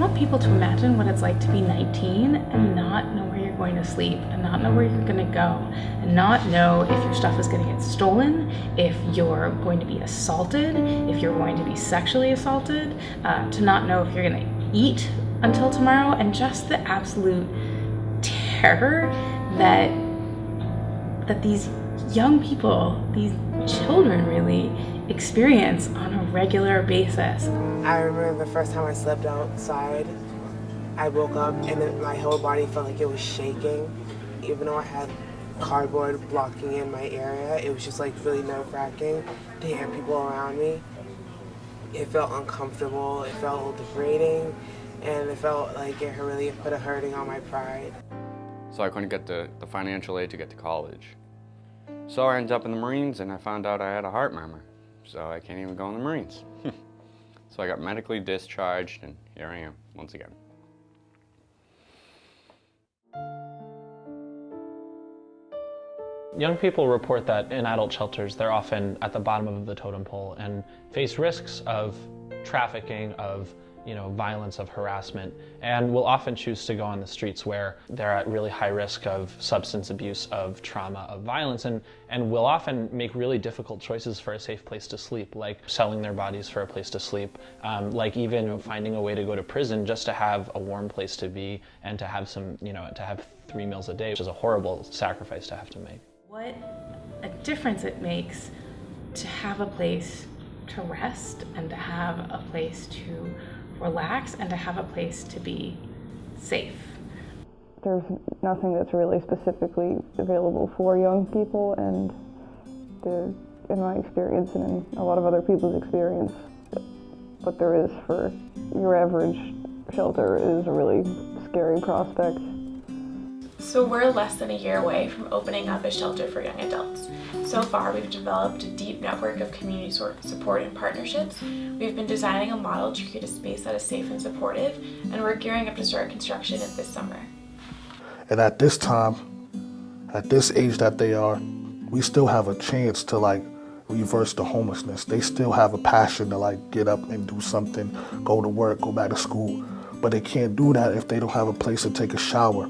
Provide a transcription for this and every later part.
want people to imagine what it's like to be 19 and not know where you're going to sleep, and not know where you're going to go, and not know if your stuff is going to get stolen, if you're going to be assaulted, if you're going to be sexually assaulted, to not know if you're going to eat until tomorrow, and just the absolute terror that these young people, these children really, experience on a regular basis. I remember the first time I slept outside, I woke up and my whole body felt like it was shaking. Even though I had cardboard blocking in my area, it was just like really nerve-wracking to hear people around me. It felt uncomfortable, it felt degrading, and it felt like it really put a hurting on my pride. So I couldn't get the financial aid to get to college. So I ended up in the Marines, and I found out I had a heart murmur. So I can't even go in the Marines. So I got medically discharged, and here I am, once again. Young people report that in adult shelters, they're often at the bottom of the totem pole and face risks of trafficking, of violence, of harassment, and will often choose to go on the streets where they're at really high risk of substance abuse, of trauma, of violence, and will often make really difficult choices for a safe place to sleep, like selling their bodies for a place to sleep, like even finding a way to go to prison just to have a warm place to be and to have some, to have 3 meals a day, which is a horrible sacrifice to have to make. What a difference it makes to have a place to rest, and to have a place to relax, and to have a place to be safe. There's nothing that's really specifically available for young people, and in my experience and in a lot of other people's experience, what there is for your average shelter is a really scary prospect. So we're less than a year away from opening up a shelter for young adults. So far, we've developed a deep network of community support and partnerships. We've been designing a model to create a space that is safe and supportive, and we're gearing up to start construction this summer. And at this time, at this age that they are, we still have a chance to reverse the homelessness. They still have a passion to get up and do something, go to work, go back to school. But they can't do that if they don't have a place to take a shower,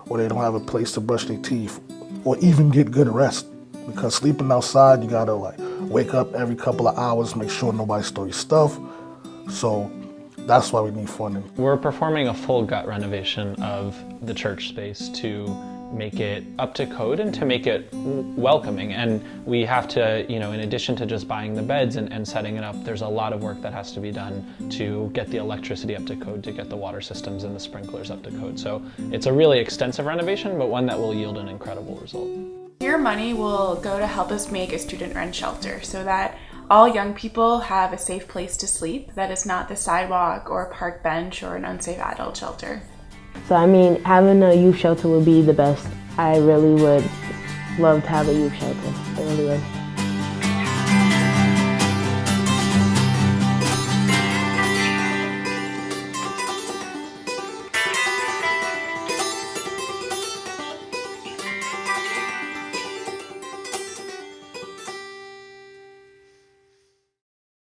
or they don't have a place to brush their teeth, or even get good rest. Because sleeping outside, you gotta wake up every couple of hours, make sure nobody stole your stuff. So that's why we need funding. We're performing a full gut renovation of the church space to make it up to code and to make it welcoming. And we have to, in addition to just buying the beds and setting it up, there's a lot of work that has to be done to get the electricity up to code, to get the water systems and the sprinklers up to code. So it's a really extensive renovation, but one that will yield an incredible result. Your money will go to help us make a student-run shelter so that all young people have a safe place to sleep that is not the sidewalk or a park bench or an unsafe adult shelter. So having a youth shelter would be the best. I really would love to have a youth shelter. I really would.